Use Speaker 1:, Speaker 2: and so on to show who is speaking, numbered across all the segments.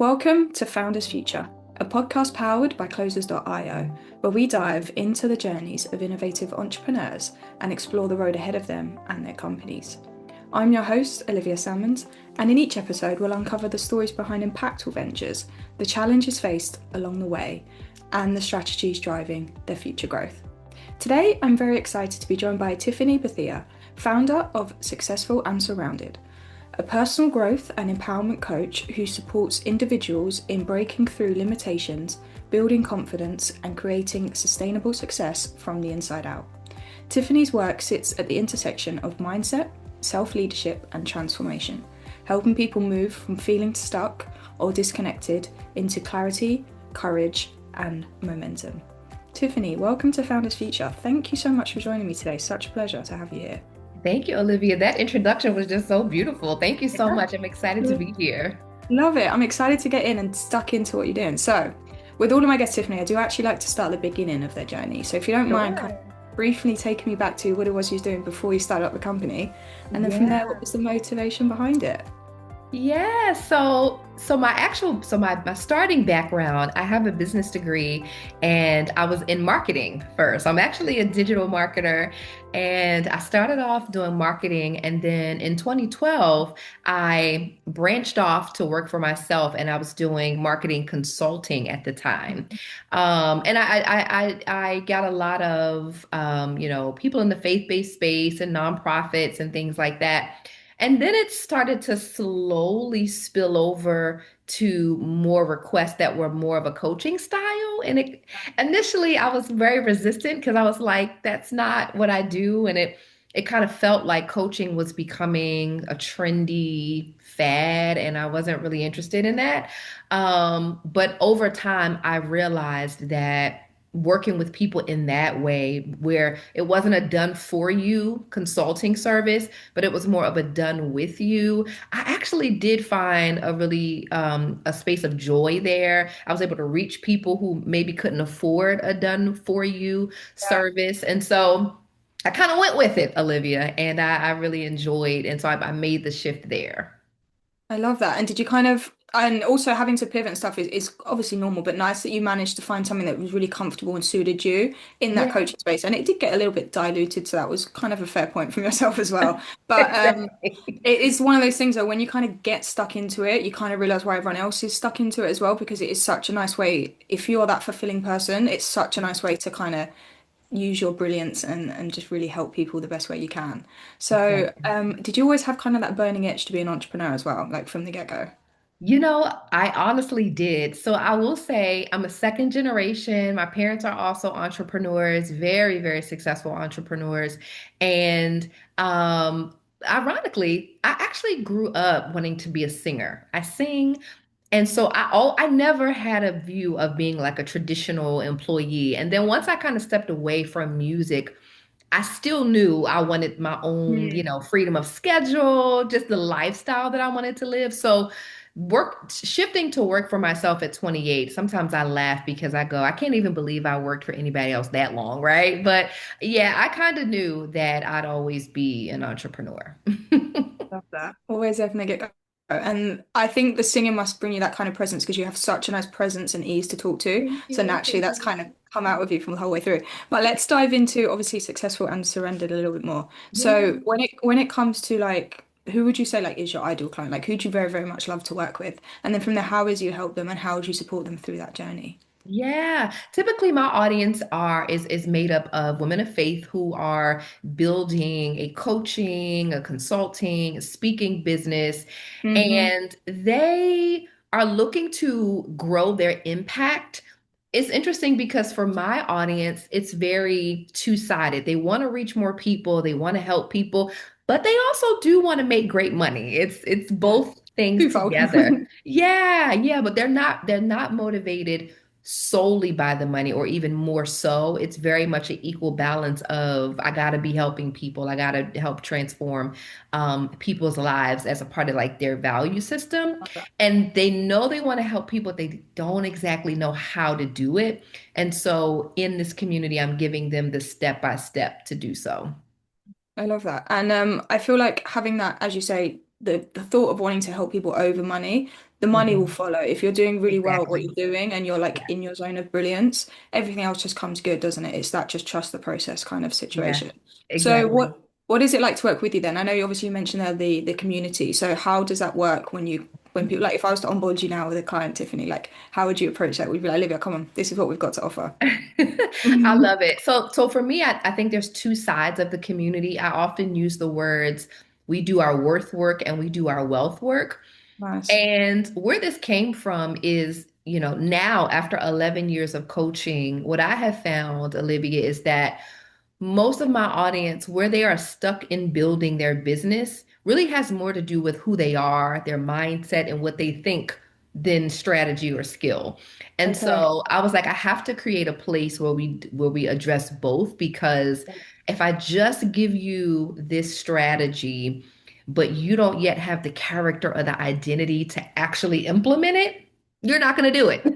Speaker 1: Welcome to Founders Future, a podcast powered by Closers.io, where we dive into the journeys of innovative entrepreneurs and explore the road ahead of them and their companies. I'm your host, Olivia Sammons, and in each episode, we'll uncover the stories behind impactful ventures, the challenges faced along the way, and the strategies driving their future growth. Today, I'm very excited to be joined by Tiffany Bethea, founder of Successful and Surrounded, a personal growth and empowerment coach who supports individuals in breaking through limitations, building confidence, and creating sustainable success from the inside out. Tiffany's work sits at the intersection of mindset, self-leadership, and transformation, helping people move from feeling stuck or disconnected into clarity, courage, and momentum. Tiffany, welcome to Founders Future. Thank you so much for joining me today. Such a pleasure to have you here.
Speaker 2: Thank you, Olivia. That introduction was just so beautiful. Thank you so much. I'm excited to be here.
Speaker 1: Love it. I'm excited to get in and stuck into what you're doing. So, with all of my guests, Tiffany, I do actually like to start at the beginning of their journey. So, if you don't mind, kind of briefly taking me back to what it was you were doing before you started up the company, and then from there, what was the motivation behind it?
Speaker 2: Yeah, my starting background, I have a business degree and I was in marketing first. I'm actually a digital marketer and I started off doing marketing, and then in 2012 I branched off to work for myself and I was doing marketing consulting at the time. And I got a lot of people in the faith-based space and nonprofits and things like that. And then it started to slowly spill over to more requests that were more of a coaching style. And initially I was very resistant because I was like, that's not what I do. And it kind of felt like coaching was becoming a trendy fad, and I wasn't really interested in that. But over time, I realized that working with people in that way, where it wasn't a done for you consulting service, but it was more of a done with you. I actually did find a really a space of joy there. I was able to reach people who maybe couldn't afford a done for you service. And so I kind of went with it, Olivia, and I really enjoyed. And so I made the shift there.
Speaker 1: I love that. And did you kind of, and also having to pivot and stuff is obviously normal, but nice that you managed to find something that was really comfortable and suited you in that
Speaker 2: Yeah,
Speaker 1: coaching space. And it did get a little bit diluted, so that was kind of a fair point from yourself as well. But
Speaker 2: exactly.
Speaker 1: it is one of those things that when you kind of get stuck into it, you kind of realize why everyone else is stuck into it as well, because it is such a nice way. If you're that fulfilling person, it's such a nice way to kind of use your brilliance and just really help people the best way you can. So,
Speaker 2: Exactly.
Speaker 1: did you always have kind of that burning itch to be an entrepreneur as well, like from the get-go?
Speaker 2: I honestly did. So I will say I'm a second generation. My parents are also entrepreneurs, very, very successful entrepreneurs. And ironically, I actually grew up wanting to be a singer. I sing. And so I never had a view of being like a traditional employee. And then once I kind of stepped away from music, I still knew I wanted my own,
Speaker 1: Mm.
Speaker 2: freedom of schedule, just the lifestyle that I wanted to live. So shifting to work for myself at 28, sometimes I laugh because I can't even believe I worked for anybody else that long, right? But yeah, I kind of knew that I'd always be an entrepreneur.
Speaker 1: Love that. Always open the get-go. And I think the singing must bring you that kind of presence because you have such a nice presence and ease to talk to.
Speaker 2: Thank
Speaker 1: So
Speaker 2: you.
Speaker 1: naturally,
Speaker 2: Thank
Speaker 1: that's kind of
Speaker 2: you.
Speaker 1: come out with you from the whole way through. But let's dive into obviously successful and surrendered a little bit more.
Speaker 2: Yeah.
Speaker 1: So when it comes to like, who would you say like is your ideal client? Like, who do you very, very much love to work with? And then from there, how is you help them and how would you support them through that journey?
Speaker 2: Yeah, typically my audience is made up of women of faith who are building a coaching, a consulting, a speaking business,
Speaker 1: Hmm.
Speaker 2: and they are looking to grow their impact. It's interesting because for my audience, it's very two-sided. They want to reach more people, they want to help people, but they also do want to make great money. It's
Speaker 1: Yeah.
Speaker 2: both things
Speaker 1: Twofold.
Speaker 2: together. Yeah, yeah, but they're not motivated solely by the money, or even more so. It's very much an equal balance of I gotta be helping people, I gotta help transform people's lives as a part of like their value system. And they know they want to help people, they don't exactly know how to do it. And so in this community, I'm giving them the step by step to do so.
Speaker 1: I love that. And I feel like having that, as you say, the thought of wanting to help people over money, the money will
Speaker 2: Mhm.
Speaker 1: follow. If you're doing really well at what
Speaker 2: Exactly.
Speaker 1: you're doing and you're like
Speaker 2: Yeah.
Speaker 1: in your zone of brilliance, everything else just comes good, doesn't it? It's that just trust the process kind of
Speaker 2: Yeah.
Speaker 1: situation. So
Speaker 2: Exactly.
Speaker 1: what is it like to work with you then? I know you obviously mentioned there the community. So how does that work when people like if I was to onboard you now with a client, Tiffany, like how would you approach that? Would you be like, Olivia, come on, this is what we've got to offer.
Speaker 2: I love it. So for me, I think there's two sides of the community. I often use the words we do our worth work and we do our wealth work.
Speaker 1: Nice.
Speaker 2: And where this came from is, now after 11 years of coaching, what I have found, Olivia, is that most of my audience, where they are stuck in building their business, really has more to do with who they are, their mindset, and what they think than strategy or skill. And
Speaker 1: Okay.
Speaker 2: so I was like, I have to create a place where we address both because if I just give you this strategy, but you don't yet have the character or the identity to actually implement it, you're not going to do it.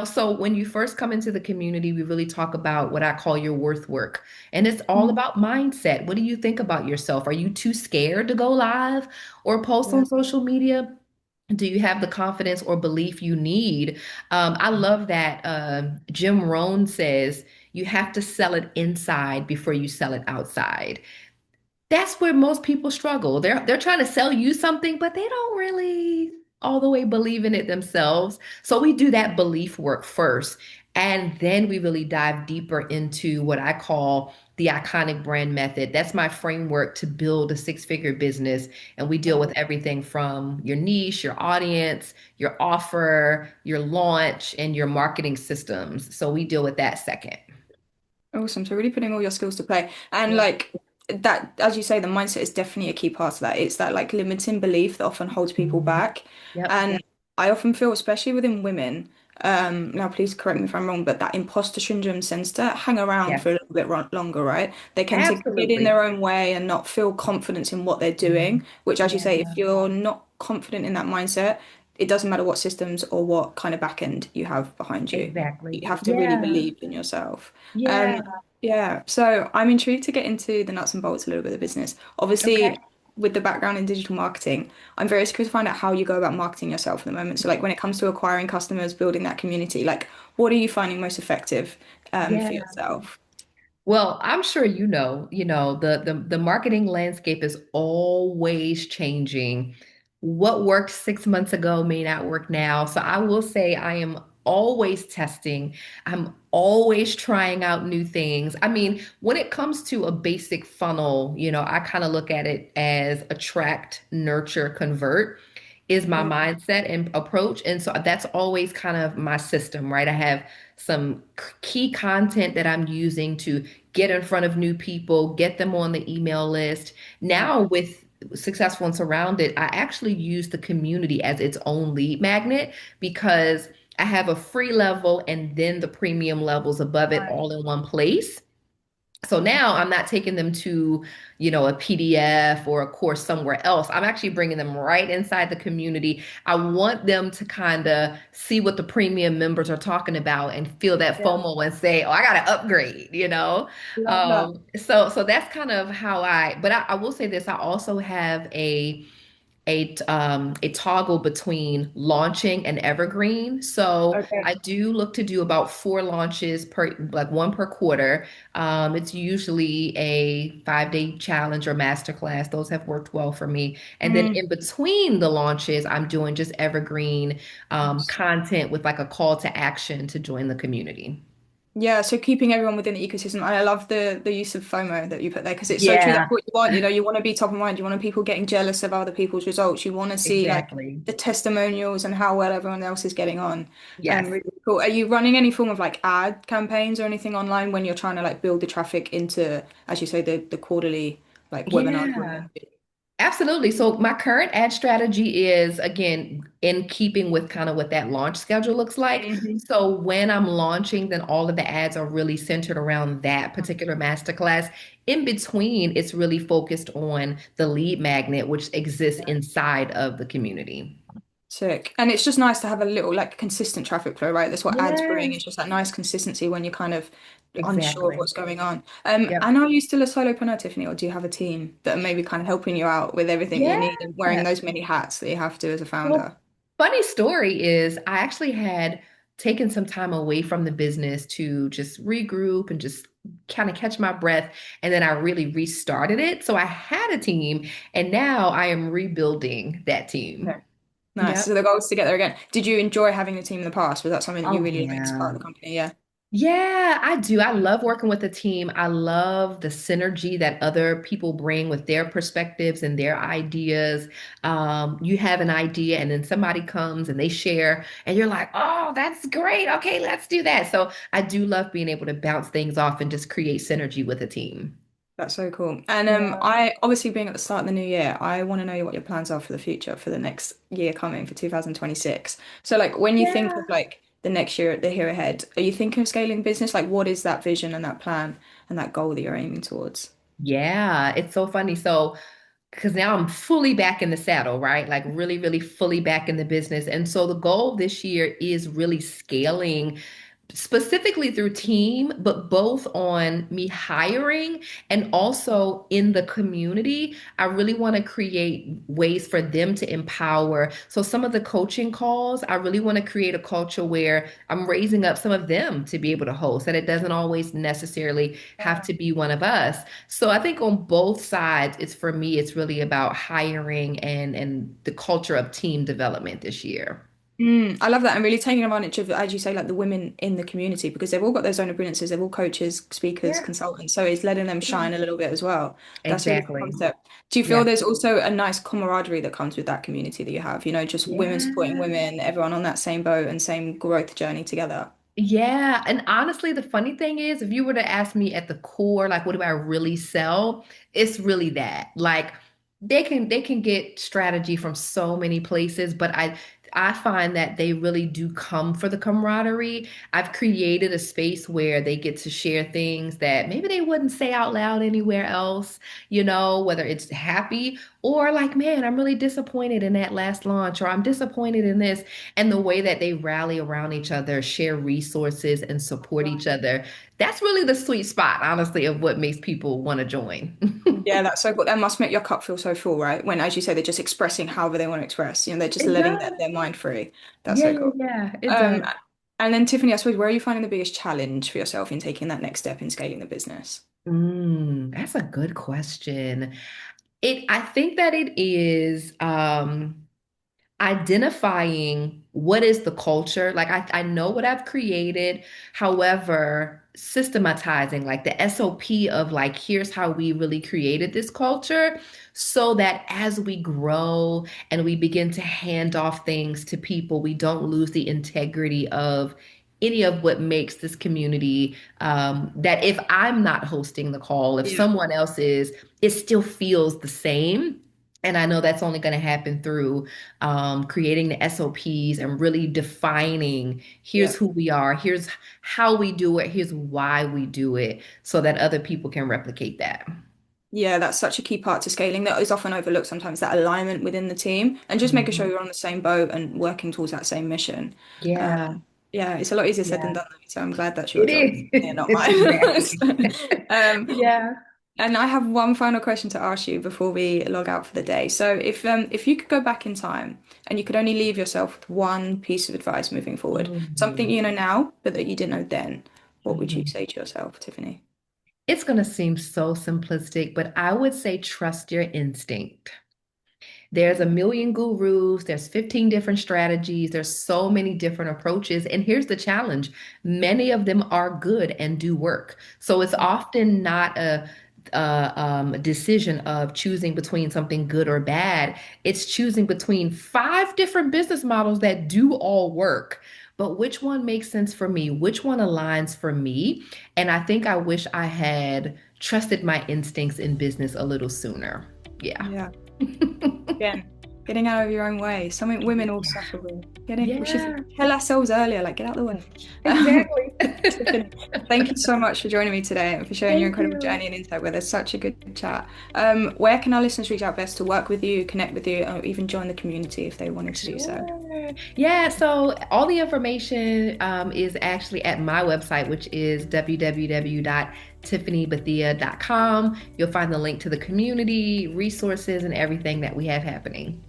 Speaker 2: So when you first come into the community, we really talk about what I call your worth work. And it's all
Speaker 1: Mm.
Speaker 2: about mindset. What do you think about yourself? Are you too scared to go live or post
Speaker 1: Yeah.
Speaker 2: on social media? Do you have the confidence or belief you need? I love that Jim Rohn says you have to sell it inside before you sell it outside. That's where most people struggle. They're trying to sell you something, but they don't really all the way believe in it themselves. So we do that belief work first, and then we really dive deeper into what I call the iconic brand method. That's my framework to build a six-figure business, and we deal with everything from your niche, your audience, your offer, your launch, and your marketing systems. So we deal with that second.
Speaker 1: Awesome. So really putting all your skills to play. And
Speaker 2: Yeah.
Speaker 1: like that, as you say, the mindset is definitely a key part of that. It's that like limiting belief that often holds people
Speaker 2: Mhm.
Speaker 1: back.
Speaker 2: Yep.
Speaker 1: And I often feel, especially within women, now please correct me if I'm wrong, but that imposter syndrome tends to hang around for a
Speaker 2: Yes.
Speaker 1: little bit longer, right? They can to get in
Speaker 2: Absolutely.
Speaker 1: their own way and not feel confidence in what they're doing, which, as you
Speaker 2: Yeah,
Speaker 1: say, if you're not confident in that mindset, it doesn't matter what systems or what kind of back end you have behind you.
Speaker 2: exactly.
Speaker 1: You have to really
Speaker 2: Yeah,
Speaker 1: believe in yourself.
Speaker 2: yeah.
Speaker 1: Um, yeah, so I'm intrigued to get into the nuts and bolts a little bit of the business.
Speaker 2: Okay.
Speaker 1: Obviously, with the background in digital marketing, I'm very curious to find out how you go about marketing yourself at the moment. So, like when it comes to acquiring customers, building that community, like what are you finding most effective for
Speaker 2: Yeah.
Speaker 1: yourself?
Speaker 2: Well, I'm sure the marketing landscape is always changing. What worked 6 months ago may not work now. So I will say I am always testing. I'm always trying out new things. I mean, when it comes to a basic funnel, I kind of look at it as attract, nurture, convert is my
Speaker 1: Mm,
Speaker 2: mindset and approach. And so that's always kind of my system, right? I have some key content that I'm using to get in front of new people, get them on the email list.
Speaker 1: yeah.
Speaker 2: Now, with Successful and Surrounded, I actually use the community as its own lead magnet because I have a free level and then the premium levels above it
Speaker 1: Right.
Speaker 2: all in one place. So now I'm not taking them to, a PDF or a course somewhere else. I'm actually bringing them right inside the community. I want them to kind of see what the premium members are talking about and feel that
Speaker 1: Yeah.
Speaker 2: FOMO and say, "Oh, I got to upgrade."
Speaker 1: Love that.
Speaker 2: So that's kind of how but I will say this, I also have a toggle between launching and evergreen. So
Speaker 1: Okay.
Speaker 2: I do look to do about four launches per, like one per quarter. It's usually a 5-day challenge or masterclass. Those have worked well for me. And then
Speaker 1: Mm,
Speaker 2: in between the launches, I'm doing just evergreen
Speaker 1: nice.
Speaker 2: content with like a call to action to join the community.
Speaker 1: Yeah, so keeping everyone within the ecosystem. I love the use of FOMO that you put there because it's so true. That's
Speaker 2: Yeah,
Speaker 1: what you want. You want to be top of mind. You want people getting jealous of other people's results. You want to see like
Speaker 2: exactly.
Speaker 1: the testimonials and how well everyone else is getting on.
Speaker 2: Yes.
Speaker 1: Really cool. Are you running any form of like ad campaigns or anything online when you're trying to like build the traffic into, as you say, the quarterly like webinars?
Speaker 2: Yeah. Absolutely. So my current ad strategy is again in keeping with kind of what that launch schedule looks like.
Speaker 1: Mhm.
Speaker 2: So when I'm launching, then all of the ads are really centered around that particular masterclass. In between, it's really focused on the lead magnet, which exists inside of the community.
Speaker 1: Sick. And it's just nice to have a little like consistent traffic flow, right? That's what ads bring.
Speaker 2: Yes,
Speaker 1: It's just that nice consistency when you're kind of unsure of
Speaker 2: exactly.
Speaker 1: what's going on.
Speaker 2: Yep.
Speaker 1: And are you still a solopreneur, Tiffany, or do you have a team that are maybe kind of helping you out with everything that you
Speaker 2: Yeah.
Speaker 1: need and wearing those many hats that you have to as a
Speaker 2: Well,
Speaker 1: founder?
Speaker 2: funny story is I actually had taken some time away from the business to just regroup and just kind of catch my breath. And then I really restarted it. So I had a team, and now I am rebuilding that team.
Speaker 1: Okay. Nice.
Speaker 2: Yep.
Speaker 1: So the goal is to get there again. Did you enjoy having a team in the past? Was that something that you
Speaker 2: Oh,
Speaker 1: really liked as part
Speaker 2: yeah.
Speaker 1: of the company? Yeah.
Speaker 2: Yeah, I do. I love working with the team. I love the synergy that other people bring with their perspectives and their ideas. You have an idea, and then somebody comes and they share, and you're like, oh, that's great. Okay, let's do that. So I do love being able to bounce things off and just create synergy with a team.
Speaker 1: That's so cool. And
Speaker 2: Yeah.
Speaker 1: I obviously being at the start of the new year, I want to know what your plans are for the future for the next year coming for 2026. So like when you think of
Speaker 2: Yeah.
Speaker 1: like the next year, the year ahead, are you thinking of scaling business? Like what is that vision and that plan and that goal that you're aiming towards?
Speaker 2: Yeah, it's so funny. So because now I'm fully back in the saddle, right? Like really, really fully back in the business. And so the goal this year is really scaling specifically through team, but both on me hiring and also in the community. I really want to create ways for them to empower. So some of the coaching calls, I really want to create a culture where I'm raising up some of them to be able to host, that it doesn't always necessarily have
Speaker 1: Yeah.
Speaker 2: to be one of us. So I think on both sides, it's for me, it's really about hiring and the culture of team development this year.
Speaker 1: I love that. I'm really taking advantage of, as you say, like the women in the community because they've all got their zone of brilliances. They're all coaches, speakers,
Speaker 2: Yeah.
Speaker 1: consultants. So it's letting them
Speaker 2: Yeah.
Speaker 1: shine a little bit as well. That's a really cool
Speaker 2: Exactly.
Speaker 1: concept. Do you feel
Speaker 2: Yeah.
Speaker 1: there's also a nice camaraderie that comes with that community that you have? You know, just women supporting
Speaker 2: Yeah.
Speaker 1: women, everyone on that same boat and same growth journey together.
Speaker 2: Yeah. And honestly, the funny thing is, if you were to ask me at the core, like, what do I really sell? It's really that. Like, they can get strategy from so many places, but I find that they really do come for the camaraderie. I've created a space where they get to share things that maybe they wouldn't say out loud anywhere else, whether it's happy or like, man, I'm really disappointed in that last launch, or I'm disappointed in this. And the way that they rally around each other, share resources, and support each other, that's really the sweet spot, honestly, of what makes people want to join.
Speaker 1: Yeah, that's so cool. That must make your cup feel so full, right? When, as you say, they're just expressing however they want to express. You know, they're just
Speaker 2: It
Speaker 1: letting
Speaker 2: does.
Speaker 1: their mind free. That's
Speaker 2: Yeah,
Speaker 1: so
Speaker 2: yeah,
Speaker 1: cool.
Speaker 2: yeah, it
Speaker 1: Um,
Speaker 2: does.
Speaker 1: and then Tiffany, I suppose, where are you finding the biggest challenge for yourself in taking that next step in scaling the business?
Speaker 2: That's a good question. I think that it is identifying what is the culture. Like I know what I've created. However, systematizing like the SOP of like, here's how we really created this culture so that as we grow and we begin to hand off things to people, we don't lose the integrity of any of what makes this community, that if I'm not hosting the call, if
Speaker 1: Yeah.
Speaker 2: someone else is, it still feels the same. And I know that's only going to happen through creating the SOPs and really defining, here's
Speaker 1: Yeah.
Speaker 2: who we are, here's how we do it, here's why we do it, so that other people can replicate that.
Speaker 1: Yeah, that's such a key part to scaling that is often overlooked sometimes, that alignment within the team and just making sure
Speaker 2: Mhm.
Speaker 1: you're on the same boat and working towards that same mission.
Speaker 2: Yeah,
Speaker 1: Um, yeah, it's a lot easier said than
Speaker 2: yeah,
Speaker 1: done, though, so I'm glad that's your
Speaker 2: it
Speaker 1: job,
Speaker 2: is.
Speaker 1: not
Speaker 2: It's
Speaker 1: mine.
Speaker 2: exactly.
Speaker 1: So, um,
Speaker 2: Yeah.
Speaker 1: and I have one final question to ask you before we log out for the day. So if you could go back in time and you could only leave yourself with one piece of advice moving forward, something
Speaker 2: Mhm.
Speaker 1: you know now, but that you didn't know then, what would you
Speaker 2: Mhm.
Speaker 1: say to yourself, Tiffany?
Speaker 2: It's going to seem so simplistic, but I would say trust your instinct. There's a million gurus, there's 15 different strategies, there's so many different approaches. And here's the challenge, many of them are good and do work. So it's often not a decision of choosing between something good or bad. It's choosing between five different business models that do all work. But which one makes sense for me? Which one aligns for me? And I think I wish I had trusted my instincts in business a little sooner. Yeah.
Speaker 1: Yeah. Again. Getting out of your own way. Something women all
Speaker 2: Yeah.
Speaker 1: suffer with. We should
Speaker 2: Yeah,
Speaker 1: tell ourselves earlier, like, get out of the way. Um,
Speaker 2: exactly.
Speaker 1: Tiffany, thank you so much for joining me today and for sharing your
Speaker 2: Thank
Speaker 1: incredible
Speaker 2: you.
Speaker 1: journey and insight with us. Such a good chat. Where can our listeners reach out best to work with you, connect with you, or even join the community if they wanted to do so?
Speaker 2: Sure. Yeah, so all the information is actually at my website, which is www.tiffanybethea.com. You'll find the link to the community, resources, and everything that we have happening.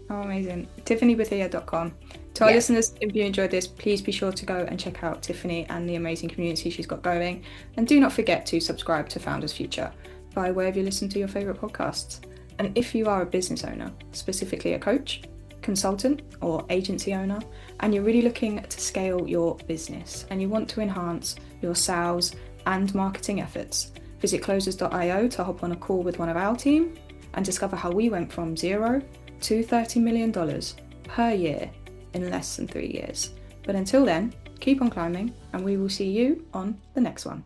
Speaker 1: Oh, amazing. TiffanyBethea.com. To our
Speaker 2: Yes.
Speaker 1: listeners, if you enjoyed this, please be sure to go and check out Tiffany and the amazing community she's got going. And do not forget to subscribe to Founders Future by wherever you listen to your favourite podcasts. And if you are a business owner, specifically a coach, consultant, or agency owner, and you're really looking to scale your business and you want to enhance your sales and marketing efforts, visit closers.io to hop on a call with one of our team and discover how we went from zero to $30 million per year in less than 3 years. But until then, keep on climbing, and we will see you on the next one.